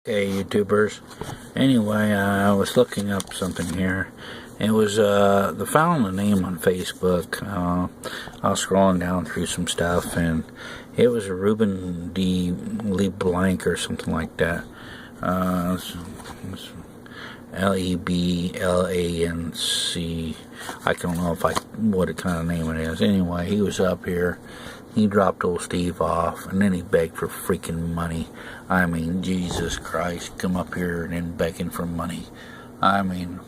Hey YouTubers. Anyway, I was looking up something here. It was found the name on Facebook. I was scrolling down through some stuff, and it was a Ruben D. LeBlanc or something like that. It's LEBLANC. I don't know what kind of name it is. Anyway, he was up here. He dropped old Steve off, and then he begged for freaking money. I mean, Jesus Christ, come up here and then begging for money. I mean,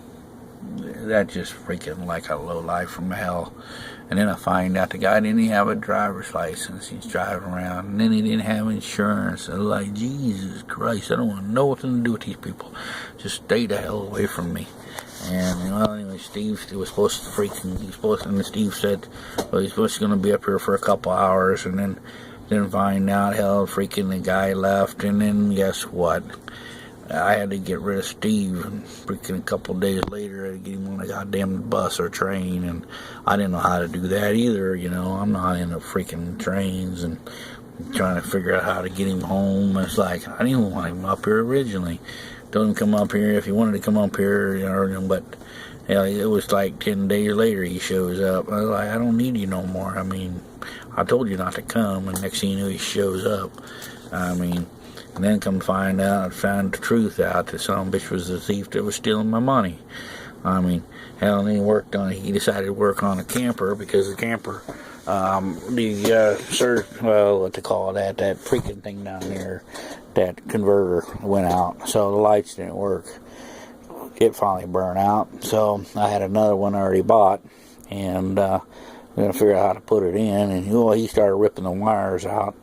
that's just freaking like a lowlife from hell. And then I find out the guy didn't even have a driver's license. He's driving around, and then he didn't have insurance. I was like, Jesus Christ, I don't want nothing to do with these people. Just stay the hell away from me. And, well, anyway, Steve was supposed to and Steve said, well, he's supposed to going to be up here for a couple hours, and then find out, hell, freaking the guy left, and then guess what? I had to get rid of Steve, and freaking a couple days later, I had to get him on a goddamn bus or train, and I didn't know how to do that either, you know. I'm not into freaking trains, and trying to figure out how to get him home. It's like, I didn't want him up here originally. Told him to come up here if he wanted to come up here, you know, but hell, it was like 10 days later he shows up. I was like, I don't need you no more. I mean, I told you not to come, and next thing you know, he shows up. I mean, and then come find out, found the truth out that some bitch was the thief that was stealing my money. I mean, hell, and he decided to work on a camper, because the camper, what to call that freaking thing down there, that converter went out, so the lights didn't work. It finally burned out, so I had another one already bought, and we're gonna figure out how to put it in. And he started ripping the wires out,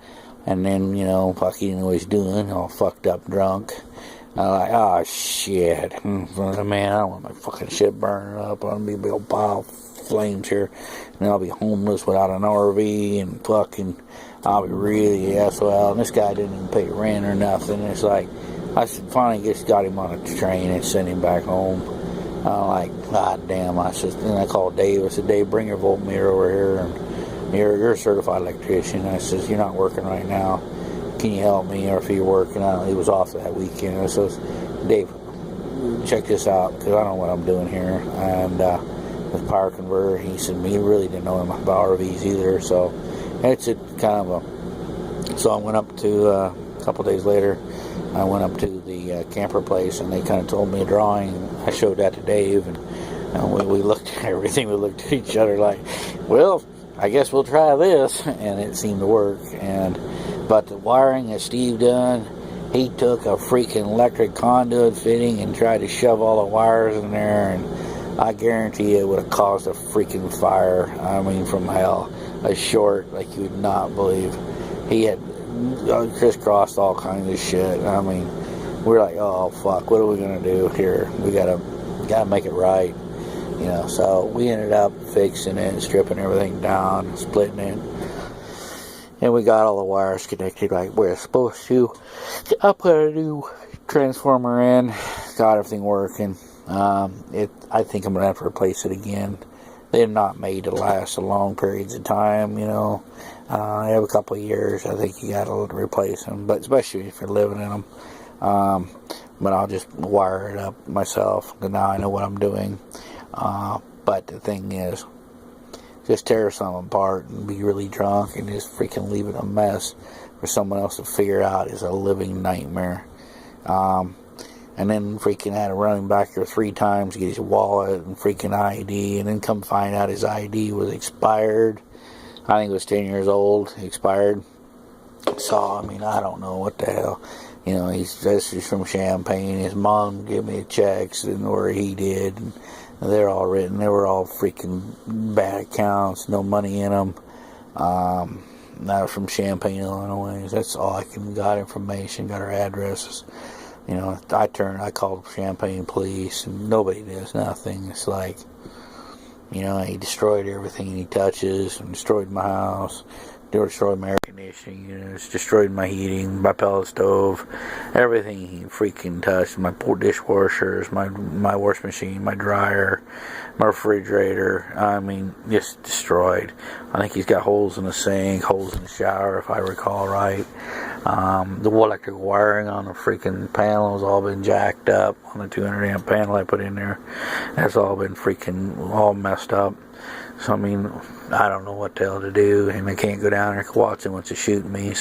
and then, you know, fuck, he didn't know what he's doing, all fucked up, drunk. I'm like, oh shit, man, I don't want my fucking shit burning up. I'm gonna be a big old pile of flames here, and then I'll be homeless without an RV, and fucking I'll be really SOL. And this guy didn't even pay rent or nothing. It's like, I finally just got him on a train and sent him back home. I'm like, God damn. Then I called Dave. I said, Dave, bring your voltmeter over here, and you're a certified electrician. I says, you're not working right now. Can you help me? Or if you're working, he was off that weekend. I says, Dave, check this out, because I don't know what I'm doing here. And with power converter, he said, he really didn't know about RVs either. So it's a kind of so I went up to, a couple days later, I went up to the camper place, and they kind of told me a drawing. I showed that to Dave, and we looked at everything. We looked at each other like, well, I guess we'll try this. And it seemed to work. But the wiring that Steve done, he took a freaking electric conduit fitting and tried to shove all the wires in there, and I guarantee it would have caused a freaking fire. I mean, from hell. A short like you would not believe. He had crisscrossed all kinds of shit. I mean, we're like, oh fuck, what are we gonna do here? We gotta make it right, you know. So we ended up fixing it, stripping everything down, splitting it, and we got all the wires connected like we're supposed to. I put a new transformer in, got everything working. I think I'm gonna have to replace it again. They're not made to last long periods of time, you know. I have a couple of years. I think you gotta replace them, but especially if you're living in them. But I'll just wire it up myself, because now I know what I'm doing. But the thing is, just tear something apart and be really drunk and just freaking leave it a mess for someone else to figure out is a living nightmare. And then freaking had to run him back here 3 times to get his wallet and freaking ID, and then come find out his ID was expired. I think it was 10 years old, expired. So, I mean, I don't know what the hell. You know, he's from Champaign. His mom gave me checks, and or he did, and they're all written. They were all freaking bad accounts, no money in them. Not from Champaign, Illinois. That's all I got information, got our addresses. You know, I called Champaign police, and nobody does nothing. It's like, you know, he destroyed everything he touches, and destroyed my house, destroyed my air conditioning units, destroyed my heating, my pellet stove, everything he freaking touched. My poor dishwashers, my wash machine, my dryer, my refrigerator. I mean, just destroyed. I think he's got holes in the sink, holes in the shower, if I recall right. The electrical wiring on the freaking panel has all been jacked up on the 200 amp panel I put in there. That's all been freaking all messed up. So I mean, I don't know what the hell to do, and I can't go down there because Watson wants to shoot me. So